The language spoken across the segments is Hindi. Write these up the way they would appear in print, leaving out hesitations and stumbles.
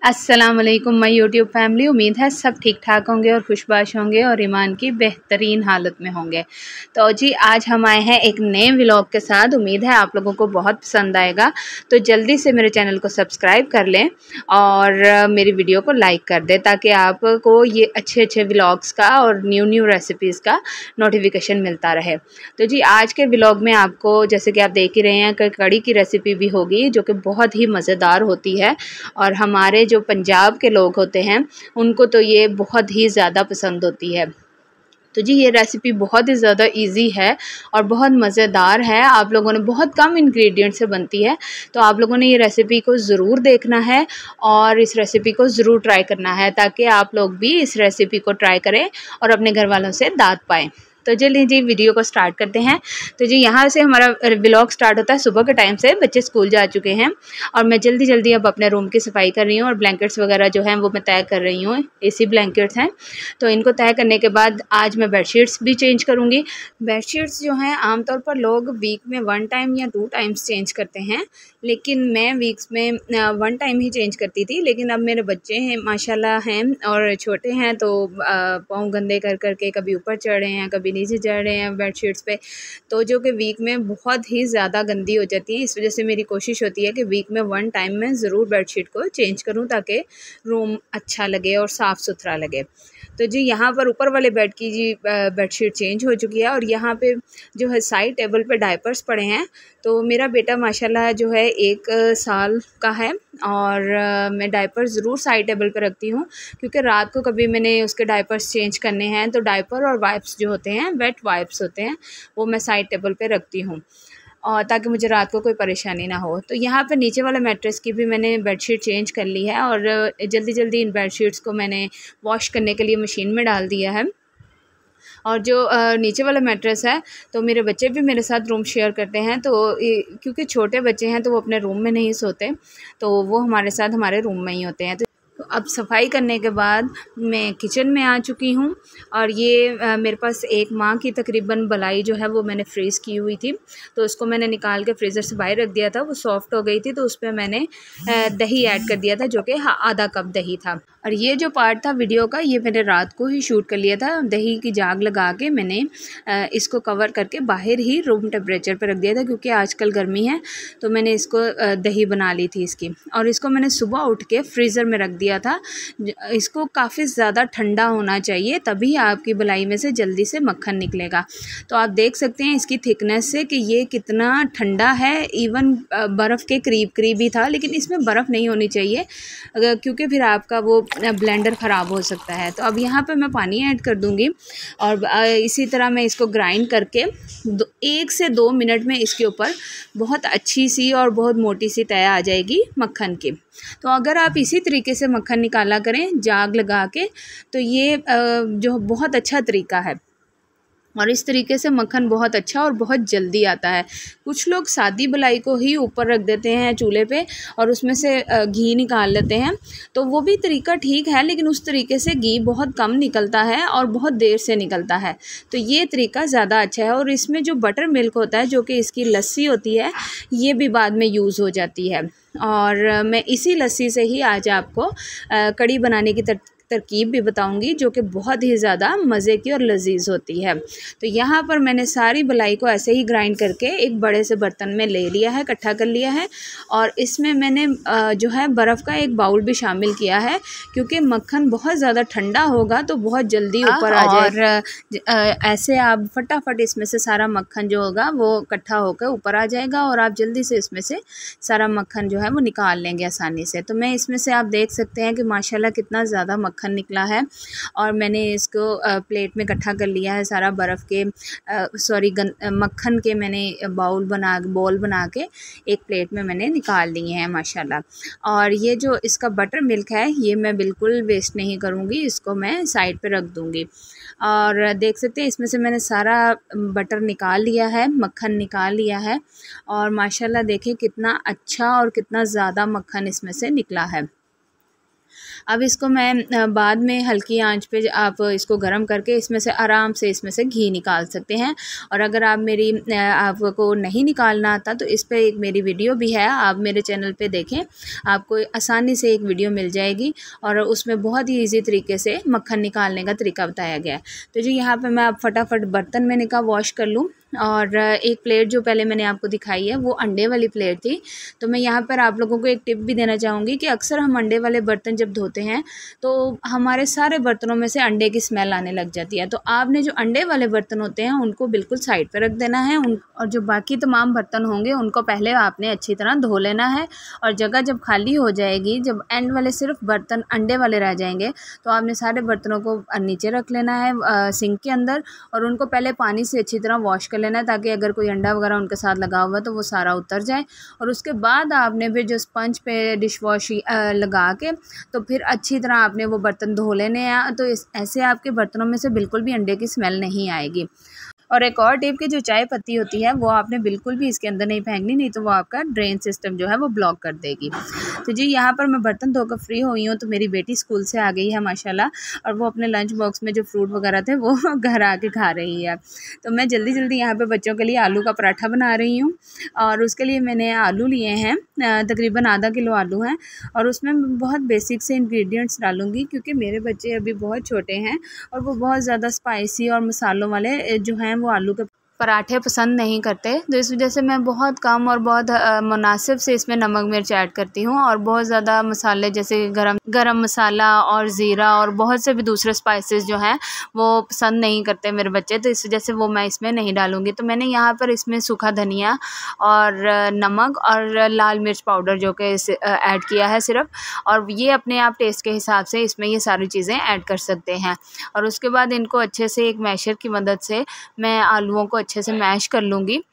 अस्सलाम वालेकुम माय यूट्यूब फैमिली। उम्मीद है सब ठीक ठाक होंगे और खुशबाश होंगे और ईमान की बेहतरीन हालत में होंगे। तो जी आज हम आए हैं एक नए व्लॉग के साथ। उम्मीद है आप लोगों को बहुत पसंद आएगा, तो जल्दी से मेरे चैनल को सब्सक्राइब कर लें और मेरी वीडियो को लाइक कर दें ताकि आपको ये अच्छे अच्छे व्लॉग्स का और न्यू रेसिपीज़ का नोटिफिकेशन मिलता रहे। तो जी आज के व्लॉग में आपको जैसे कि आप देख ही रहे हैं कि कड़ी की रेसिपी भी होगी जो कि बहुत ही मज़ेदार होती है और हमारे जो पंजाब के लोग होते हैं उनको तो ये बहुत ही ज़्यादा पसंद होती है। तो जी ये रेसिपी बहुत ही ज़्यादा इजी है और बहुत मज़ेदार है। आप लोगों ने बहुत कम इंग्रेडिएंट से बनती है, तो आप लोगों ने ये रेसिपी को ज़रूर देखना है और इस रेसिपी को ज़रूर ट्राई करना है ताकि आप लोग भी इस रेसिपी को ट्राई करें और अपने घर वालों से दाद पाएँ। तो चलिए जी वीडियो को स्टार्ट करते हैं। तो जी यहाँ से हमारा व्लॉग स्टार्ट होता है सुबह के टाइम से। बच्चे स्कूल जा चुके हैं और मैं जल्दी अब अपने रूम की सफाई कर रही हूँ और ब्लैंकेट्स वगैरह जो हैं वो मैं तय कर रही हूँ। एसी ब्लैंकेट्स हैं, तो इनको तय करने के बाद आज मैं बेडशीट्स भी चेंज करूँगी। बेडशीट्स जो हैं आमतौर पर लोग वीक में 1 टाइम या 2 टाइम्स चेंज करते हैं, लेकिन मैं वीक्स में 1 टाइम ही चेंज करती थी। लेकिन अब मेरे बच्चे हैं माशाल्लाह हैं और छोटे हैं, तो पाँव गंदे कर करके कभी ऊपर चढ़ रहे हैं कभी नीचे चढ़ रहे हैं बेडशीट्स पे, तो जो कि वीक में बहुत ही ज़्यादा गंदी हो जाती है। इस वजह से मेरी कोशिश होती है कि वीक में 1 टाइम मैं ज़रूर बेडशीट को चेंज करूं ताकि रूम अच्छा लगे और साफ़ सुथरा लगे। तो जी यहाँ पर ऊपर वाले बेड की जी बेडशीट चेंज हो चुकी है और यहाँ पे जो है साइड टेबल पे डायपर्स पड़े हैं। तो मेरा बेटा माशाल्लाह जो है 1 साल का है और मैं डायपर ज़रूर साइड टेबल पे रखती हूँ, क्योंकि रात को कभी मैंने उसके डायपर्स चेंज करने हैं तो डायपर और वाइप्स जो होते हैं वेट वाइप्स होते हैं वो मैं साइड टेबल पे रखती हूँ और ताकि मुझे रात को कोई परेशानी ना हो। तो यहाँ पे नीचे वाला मैट्रेस की भी मैंने बेडशीट चेंज कर ली है और जल्दी इन बेडशीट्स को मैंने वॉश करने के लिए मशीन में डाल दिया है। और जो नीचे वाला मैट्रेस है तो मेरे बच्चे भी मेरे साथ रूम शेयर करते हैं, तो क्योंकि छोटे बच्चे हैं तो वो अपने रूम में नहीं सोते, तो वो हमारे साथ हमारे रूम में ही होते हैं। तो अब सफाई करने के बाद मैं किचन में आ चुकी हूँ और ये मेरे पास एक माह की तकरीबन बलाई जो है वो मैंने फ्रीज़ की हुई थी, तो उसको मैंने निकाल के फ्रीज़र से बाहर रख दिया था। वो सॉफ्ट हो गई थी तो उस पर मैंने दही ऐड कर दिया था जो कि आधा कप दही था। और ये जो पार्ट था वीडियो का ये मैंने रात को ही शूट कर लिया था। दही की जाग लगा के मैंने इसको कवर करके बाहर ही रूम टेम्परेचर पर रख दिया था, क्योंकि आजकल गर्मी है तो मैंने इसको दही बना ली थी इसकी, और इसको मैंने सुबह उठ के फ्रीज़र में रख दिया था। इसको काफ़ी ज़्यादा ठंडा होना चाहिए तभी आपकी बलाई में से जल्दी से मक्खन निकलेगा। तो आप देख सकते हैं इसकी थिकनेस से कि ये कितना ठंडा है, इवन बर्फ़ के करीब ही था, लेकिन इसमें बर्फ़ नहीं होनी चाहिए क्योंकि फिर आपका वो ब्लेंडर ख़राब हो सकता है। तो अब यहाँ पे मैं पानी ऐड कर दूँगी और इसी तरह मैं इसको ग्राइंड करके 1 से 2 मिनट में इसके ऊपर बहुत अच्छी सी और बहुत मोटी सी तय आ जाएगी मक्खन की। तो अगर आप इसी तरीके से मक्खन निकाला करें जाग लगा के तो ये जो बहुत अच्छा तरीका है और इस तरीके से मक्खन बहुत अच्छा और बहुत जल्दी आता है। कुछ लोग सादी बलाई को ही ऊपर रख देते हैं चूल्हे पे और उसमें से घी निकाल लेते हैं, तो वो भी तरीका ठीक है, लेकिन उस तरीके से घी बहुत कम निकलता है और बहुत देर से निकलता है। तो ये तरीका ज़्यादा अच्छा है। और इसमें जो बटर मिल्क होता है जो कि इसकी लस्सी होती है ये भी बाद में यूज़ हो जाती है, और मैं इसी लस्सी से ही आज आपको कड़ी बनाने की तरकीब भी बताऊंगी जो कि बहुत ही ज़्यादा मज़े की और लजीज होती है। तो यहाँ पर मैंने सारी बलाई को ऐसे ही ग्राइंड करके एक बड़े से बर्तन में ले लिया है, इकट्ठा कर लिया है, और इसमें मैंने जो है बर्फ़ का एक बाउल भी शामिल किया है, क्योंकि मक्खन बहुत ज़्यादा ठंडा होगा तो बहुत जल्दी ऊपर आ जाए। और ऐसे आप फटाफट इसमें से सारा मक्खन जो होगा वो इकट्ठा होकर ऊपर आ जाएगा और आप जल्दी से इसमें से सारा मक्खन जो है वो निकाल लेंगे आसानी से। तो मैं इसमें से आप देख सकते हैं कि माशाल्लाह कितना ज़्यादा मक्खन निकला है और मैंने इसको प्लेट में इकट्ठा कर लिया है सारा बर्फ़ के मक्खन के मैंने बॉल बना के एक प्लेट में मैंने निकाल लिए हैं माशाल्लाह। और ये जो इसका बटर मिल्क है ये मैं बिल्कुल वेस्ट नहीं करूँगी, इसको मैं साइड पे रख दूँगी। और देख सकते हैं इसमें से मैंने सारा बटर निकाल लिया है, मक्खन निकाल लिया है, और माशाल्लाह देखें कितना अच्छा और कितना ज़्यादा मक्खन इसमें से निकला है। अब इसको मैं बाद में हल्की आंच पे आप इसको गरम करके इसमें से आराम से इसमें से घी निकाल सकते हैं। और अगर आपको नहीं निकालना आता तो इस पे एक मेरी वीडियो भी है, आप मेरे चैनल पे देखें, आपको आसानी से एक वीडियो मिल जाएगी और उसमें बहुत ही ईजी तरीके से मक्खन निकालने का तरीका बताया गया है। तो जी यहाँ पे मैं अब फटाफट बर्तन मैंने कहा वॉश कर लूँ। और एक प्लेट जो पहले मैंने आपको दिखाई है वो अंडे वाली प्लेट थी। तो मैं यहाँ पर आप लोगों को एक टिप भी देना चाहूँगी कि अक्सर हम अंडे वाले बर्तन जब धोते हैं तो हमारे सारे बर्तनों में से अंडे की स्मेल आने लग जाती है। तो आपने जो अंडे वाले बर्तन होते हैं उनको बिल्कुल साइड पर रख देना है, और जो बाकी तमाम बर्तन होंगे उनको पहले आपने अच्छी तरह धो लेना है। और जगह जब खाली हो जाएगी, जब एंड वाले सिर्फ बर्तन अंडे वाले रह जाएंगे, तो आपने सारे बर्तनों को नीचे रख लेना है सिंक के अंदर, और उनको पहले पानी से अच्छी तरह वॉश कर लेना है ताकि अगर कोई अंडा वगैरह उनके साथ लगा हुआ तो वो सारा उतर जाए। और उसके बाद आपने फिर जो स्पंज पे डिश वॉश लगा के तो फिर अच्छी तरह आपने वो बर्तन धो लेने हैं। तो ऐसे आपके बर्तनों में से बिल्कुल भी अंडे की स्मेल नहीं आएगी। और एक और टिप की जो चाय पत्ती होती है वो आपने बिल्कुल भी इसके अंदर नहीं फेंकनी, नहीं तो वो आपका ड्रेन सिस्टम जो है वो ब्लॉक कर देगी। तो जी यहाँ पर मैं बर्तन धोकर फ्री हुई हूँ तो मेरी बेटी स्कूल से आ गई है माशाल्लाह, और वो अपने लंच बॉक्स में जो फ्रूट वगैरह थे वो घर आके खा रही है। तो मैं जल्दी जल्दी यहाँ पर बच्चों के लिए आलू का पराठा बना रही हूँ। और उसके लिए मैंने आलू लिए हैं, तकरीबन आधा किलो आलू हैं, और उसमें मैं बहुत बेसिक से इंग्रेडिएंट्स डालूँगी क्योंकि मेरे बच्चे अभी बहुत छोटे हैं और वो बहुत ज़्यादा स्पाइसी और मसालों वाले जो हैं वो आलू के पराठे पसंद नहीं करते। तो इस वजह से मैं बहुत कम और बहुत मुनासिब से इसमें नमक मिर्च ऐड करती हूँ, और बहुत ज़्यादा मसाले जैसे गरम मसाला और ज़ीरा और बहुत से भी दूसरे स्पाइसेस जो हैं वो पसंद नहीं करते मेरे बच्चे, तो इस वजह से वो मैं इसमें नहीं डालूँगी। तो मैंने यहाँ पर इसमें सूखा धनिया और नमक और लाल मिर्च पाउडर जो कि ऐड किया है सिर्फ, और ये अपने आप टेस्ट के हिसाब से इसमें ये सारी चीज़ें ऐड कर सकते हैं। और उसके बाद इनको अच्छे से एक मैशर की मदद से मैं आलूओं को अच्छे से मैश कर लूँगी।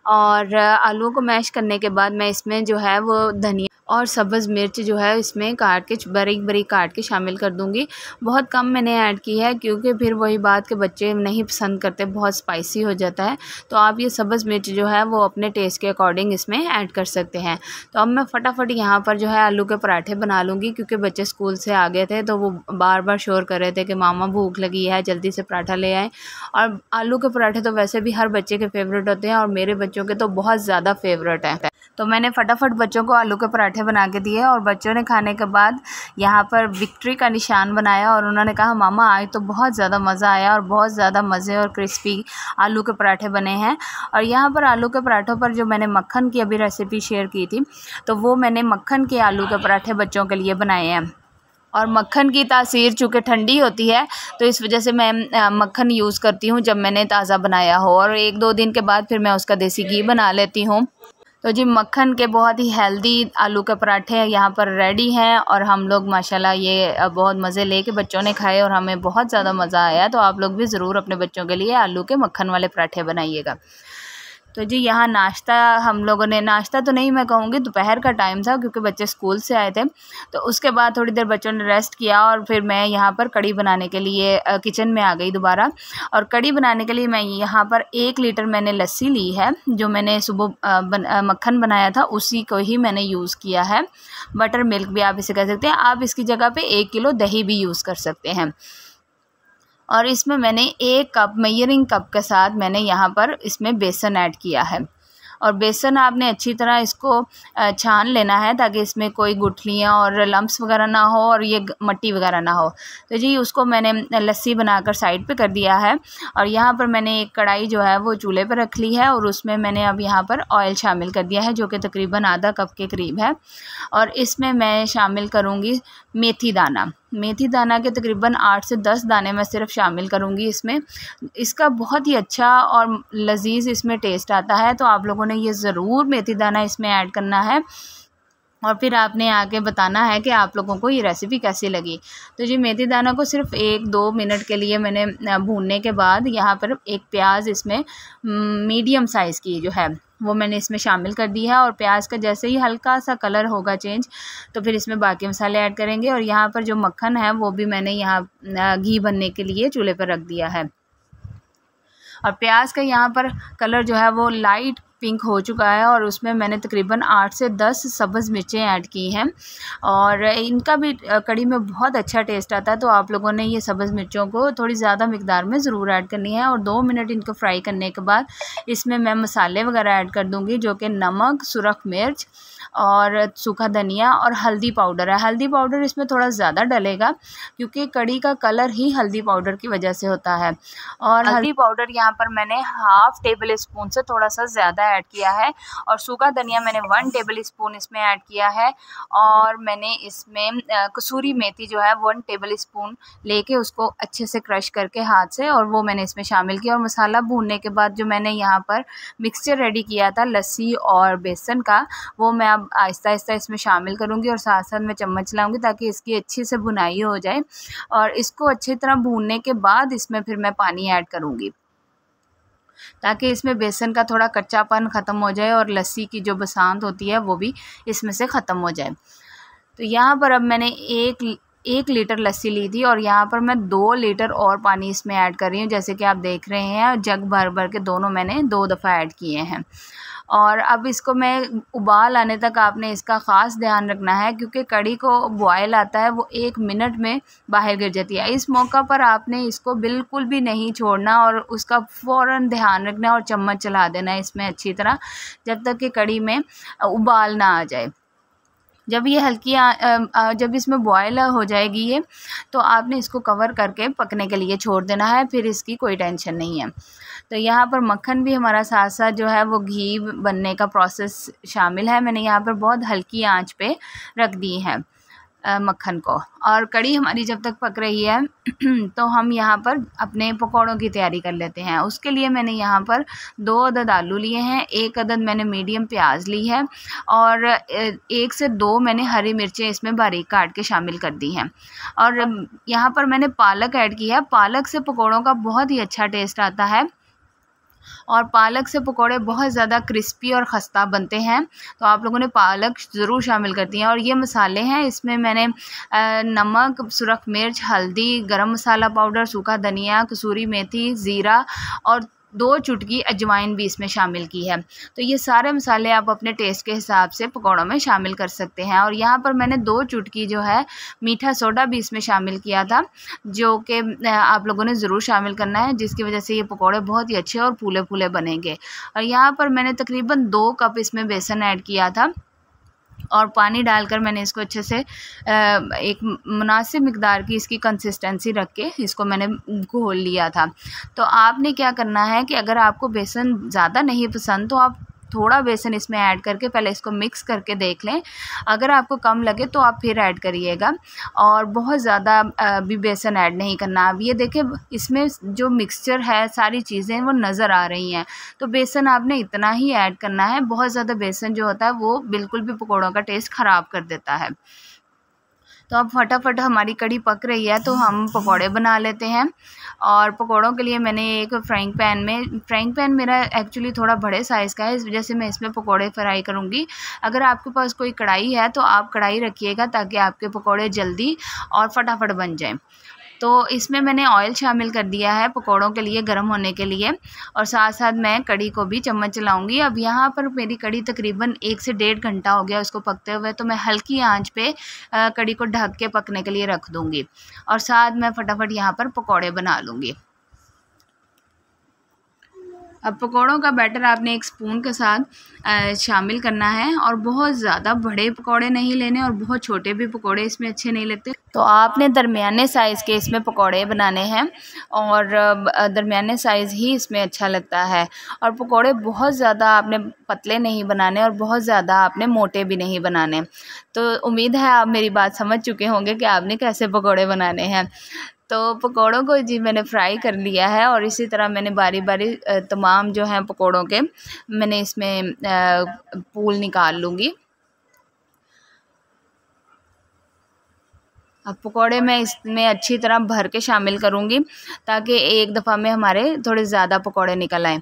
और आलूओं को मैश करने के बाद मैं इसमें जो है वो धनिया और सब्ज़ मिर्च जो है इसमें काट के बारीक बारीक काट के शामिल कर दूँगी। बहुत कम मैंने ऐड की है क्योंकि फिर वही बात के बच्चे नहीं पसंद करते, बहुत स्पाइसी हो जाता है। तो आप ये सब्ज़ मिर्च जो है वो अपने टेस्ट के अकॉर्डिंग इसमें ऐड कर सकते हैं। तो अब मैं फटाफट यहाँ पर जो है आलू के पराठे बना लूँगी क्योंकि बच्चे स्कूल से आ गए थे तो वो बार बार शोर कर रहे थे कि मामा भूख लगी है, जल्दी से पराठा ले आएँ। और आलू के पराठे तो वैसे भी हर बच्चे के फेवरेट होते हैं और मेरे बच्चों के तो बहुत ज़्यादा फेवरेट है। तो मैंने फटाफट बच्चों को आलू के पराठे बना के दिए और बच्चों ने खाने के बाद यहाँ पर विक्ट्री का निशान बनाया और उन्होंने कहा मामा आज तो बहुत ज़्यादा मज़ा आया और बहुत ज़्यादा मज़े और क्रिस्पी आलू के पराठे बने हैं। और यहाँ पर आलू के पराठों पर जो मैंने मक्खन की अभी रेसिपी शेयर की थी तो वो मैंने मक्खन के आलू के पराठे बच्चों के लिए बनाए हैं। और मक्खन की तासीर चूँकि ठंडी होती है तो इस वजह से मैं मक्खन यूज़ करती हूँ जब मैंने ताज़ा बनाया हो, और 1-2 दिन के बाद फिर मैं उसका देसी घी बना लेती हूँ। तो जी मक्खन के बहुत ही हेल्दी आलू के पराठे यहाँ पर रेडी हैं और हम लोग माशाल्लाह ये बहुत मज़े लेके बच्चों ने खाए और हमें बहुत ज़्यादा मज़ा आया। तो आप लोग भी ज़रूर अपने बच्चों के लिए आलू के मक्खन वाले पराठे बनाइएगा। तो जी यहाँ नाश्ता हम लोगों ने, नाश्ता तो नहीं मैं कहूँगी, दोपहर का टाइम था क्योंकि बच्चे स्कूल से आए थे। तो उसके बाद थोड़ी देर बच्चों ने रेस्ट किया और फिर मैं यहाँ पर कढ़ी बनाने के लिए किचन में आ गई दोबारा। और कढ़ी बनाने के लिए मैं यहाँ पर 1 लीटर मैंने लस्सी ली है, जो मैंने सुबह मक्खन बनाया था उसी को ही मैंने यूज़ किया है। बटर मिल्क भी आप इसे कह सकते हैं। आप इसकी जगह पे 1 किलो दही भी यूज़ कर सकते हैं। और इसमें मैंने 1 कप मेजरिंग कप के साथ मैंने यहाँ पर इसमें बेसन ऐड किया है। और बेसन आपने अच्छी तरह इसको छान लेना है ताकि इसमें कोई गुठलियाँ और लम्प्स वगैरह ना हो और ये मट्टी वगैरह ना हो। तो जी उसको मैंने लस्सी बनाकर साइड पे कर दिया है। और यहाँ पर मैंने एक कढ़ाई जो है वो चूल्हे पर रख ली है और उसमें मैंने अब यहाँ पर ऑयल शामिल कर दिया है जो कि तकरीबन आधा कप के करीब है। और इसमें मैं शामिल करूँगी मेथी दाना। मेथी दाना के तकरीबन 8 से 10 दाने मैं सिर्फ शामिल करूँगी इसमें। इसका बहुत ही अच्छा और लजीज इसमें टेस्ट आता है। तो आप लोगों ने ये ज़रूर मेथी दाना इसमें ऐड करना है और फिर आपने आके बताना है कि आप लोगों को ये रेसिपी कैसी लगी। तो जी मेथी दाना को सिर्फ 1-2 मिनट के लिए मैंने भूनने के बाद यहाँ पर एक प्याज इसमें मीडियम साइज़ की जो है वो मैंने इसमें शामिल कर दी है। और प्याज का जैसे ही हल्का सा कलर होगा चेंज तो फिर इसमें बाकी मसाले ऐड करेंगे। और यहाँ पर जो मक्खन है वो भी मैंने यहाँ घी बनने के लिए चूल्हे पर रख दिया है। और प्याज का यहाँ पर कलर जो है वो लाइट पिंक हो चुका है और उसमें मैंने तकरीबन 8 से 10 सब्ज़ मिर्चें ऐड की हैं और इनका भी कड़ी में बहुत अच्छा टेस्ट आता है। तो आप लोगों ने ये सब्ज़ मिर्चों को थोड़ी ज़्यादा मिकदार में ज़रूर ऐड करनी है। और 2 मिनट इनको फ्राई करने के बाद इसमें मैं मसाले वगैरह ऐड कर दूँगी, जो कि नमक, सुरख मिर्च और सूखा धनिया और हल्दी पाउडर है। हल्दी पाउडर इसमें थोड़ा ज़्यादा डलेगा क्योंकि कड़ी का कलर ही हल्दी पाउडर की वजह से होता है। और हल्दी पाउडर यहाँ पर मैंने हाफ़ टेबल स्पून से थोड़ा सा ज़्यादा ऐड किया है और सूखा धनिया मैंने 1 टेबल स्पून इसमें ऐड किया है। और मैंने इसमें कसूरी मेथी जो है 1 टेबल स्पून लेके उसको अच्छे से क्रश करके हाथ से, और वो मैंने इसमें शामिल किया। और मसाला भूनने के बाद जो मैंने यहाँ पर मिक्सचर रेडी किया था लस्सी और बेसन का, वो मैं अब आहिस्ता आहिस्ता इसमें शामिल करूँगी और साथ साथ मैं चम्मच चलाऊँगी ताकि इसकी अच्छी से भुनाई हो जाए। और इसको अच्छी तरह भूनने के बाद इसमें फिर मैं पानी ऐड करूँगी ताकि इसमें बेसन का थोड़ा कच्चापन ख़त्म हो जाए और लस्सी की जो बसांत होती है वो भी इसमें से ख़त्म हो जाए। तो यहाँ पर अब मैंने एक लीटर लस्सी ली थी और यहाँ पर मैं 2 लीटर और पानी इसमें ऐड कर रही हूँ। जैसे कि आप देख रहे हैं, जग भर भर के दोनों मैंने 2 दफ़ा ऐड किए हैं। और अब इसको मैं उबाल आने तक आपने इसका ख़ास ध्यान रखना है क्योंकि कड़ी को बॉयल आता है वो 1 मिनट में बाहर गिर जाती है। इस मौका पर आपने इसको बिल्कुल भी नहीं छोड़ना और उसका फ़ौरन ध्यान रखना और चम्मच चला देना है इसमें अच्छी तरह, जब तक कि कड़ी में उबाल ना आ जाए। जब ये हल्की जब इसमें बॉयल हो जाएगी ये, तो आपने इसको कवर करके पकने के लिए छोड़ देना है, फिर इसकी कोई टेंशन नहीं है। तो यहाँ पर मक्खन भी हमारा साथ साथ जो है वो घी बनने का प्रोसेस शामिल है। मैंने यहाँ पर बहुत हल्की आंच पे रख दी है मक्खन को। और कड़ी हमारी जब तक पक रही है तो हम यहाँ पर अपने पकौड़ों की तैयारी कर लेते हैं। उसके लिए मैंने यहाँ पर 2 अदद आलू लिए हैं, 1 अदद मैंने मीडियम प्याज ली है और 1 से 2 मैंने हरी मिर्चें इसमें बारीक काट के शामिल कर दी हैं। और यहाँ पर मैंने पालक ऐड किया है। पालक से पकौड़ों का बहुत ही अच्छा टेस्ट आता है और पालक से पकोड़े बहुत ज़्यादा क्रिस्पी और खस्ता बनते हैं। तो आप लोगों ने पालक ज़रूर शामिल करती हैं। और ये मसाले हैं, इसमें मैंने नमक, सुरख मिर्च, हल्दी, गरम मसाला पाउडर, सूखा धनिया, कसूरी मेथी, ज़ीरा और 2 चुटकी अजवाइन भी इसमें शामिल की है। तो ये सारे मसाले आप अपने टेस्ट के हिसाब से पकौड़ों में शामिल कर सकते हैं। और यहाँ पर मैंने 2 चुटकी जो है मीठा सोडा भी इसमें शामिल किया था, जो कि आप लोगों ने ज़रूर शामिल करना है, जिसकी वजह से ये पकौड़े बहुत ही अच्छे और फूले फूले बनेंगे। और यहाँ पर मैंने तकरीबन 2 कप इसमें बेसन ऐड किया था और पानी डालकर मैंने इसको अच्छे से एक मुनासिब मिक़दार की इसकी कंसिस्टेंसी रख के इसको मैंने घोल लिया था। तो आपने क्या करना है कि अगर आपको बेसन ज़्यादा नहीं पसंद तो आप थोड़ा बेसन इसमें ऐड करके पहले इसको मिक्स करके देख लें। अगर आपको कम लगे तो आप फिर ऐड करिएगा और बहुत ज़्यादा भी बेसन ऐड नहीं करना। अब ये देखें, इसमें जो मिक्सचर है सारी चीज़ें वो नज़र आ रही हैं, तो बेसन आपने इतना ही ऐड करना है। बहुत ज़्यादा बेसन जो होता है वो बिल्कुल भी पकौड़ों का टेस्ट ख़राब कर देता है। तो अब फटाफट हमारी कड़ी पक रही है तो हम पकौड़े बना लेते हैं। और पकौड़ों के लिए मैंने एक फ्राइंग पैन मेरा एक्चुअली थोड़ा बड़े साइज़ का है, इस वजह से मैं इसमें पकौड़े फ्राई करूँगी। अगर आपके पास कोई कढ़ाई है तो आप कढ़ाई रखिएगा ताकि आपके पकौड़े जल्दी और फटाफट बन जाएँ। तो इसमें मैंने ऑयल शामिल कर दिया है पकौड़ों के लिए गर्म होने के लिए, और साथ साथ मैं कड़ी को भी चम्मच चलाऊंगी। अब यहाँ पर मेरी कड़ी तकरीबन 1 से 1.5 घंटा हो गया उसको पकते हुए, तो मैं हल्की आंच पे कड़ी को ढक के पकने के लिए रख दूँगी और साथ मैं फटाफट यहाँ पर पकौड़े बना लूँगी। अब पकौड़ों का बैटर आपने एक स्पून के साथ शामिल करना है और बहुत ज़्यादा बड़े पकौड़े नहीं लेने और बहुत छोटे भी पकौड़े इसमें अच्छे नहीं लगते। तो आपने दरमियाने साइज़ के इसमें पकौड़े बनाने हैं और दरमियाने साइज़ ही इसमें अच्छा लगता है। और पकौड़े बहुत ज़्यादा आपने पतले नहीं बनाने और बहुत ज़्यादा आपने मोटे भी नहीं बनाने। तो उम्मीद है आप मेरी बात समझ चुके होंगे कि आपने कैसे पकौड़े बनाने हैं। तो पकौड़ों को जी मैंने फ्राई कर लिया है और इसी तरह मैंने बारी बारी तमाम जो हैं पकौड़ों के मैंने इसमें पूल निकाल लूँगी। अब पकौड़े मैं इसमें अच्छी तरह भर के शामिल करूँगी ताकि एक दफ़ा में हमारे थोड़े ज़्यादा पकौड़े निकल आएँ।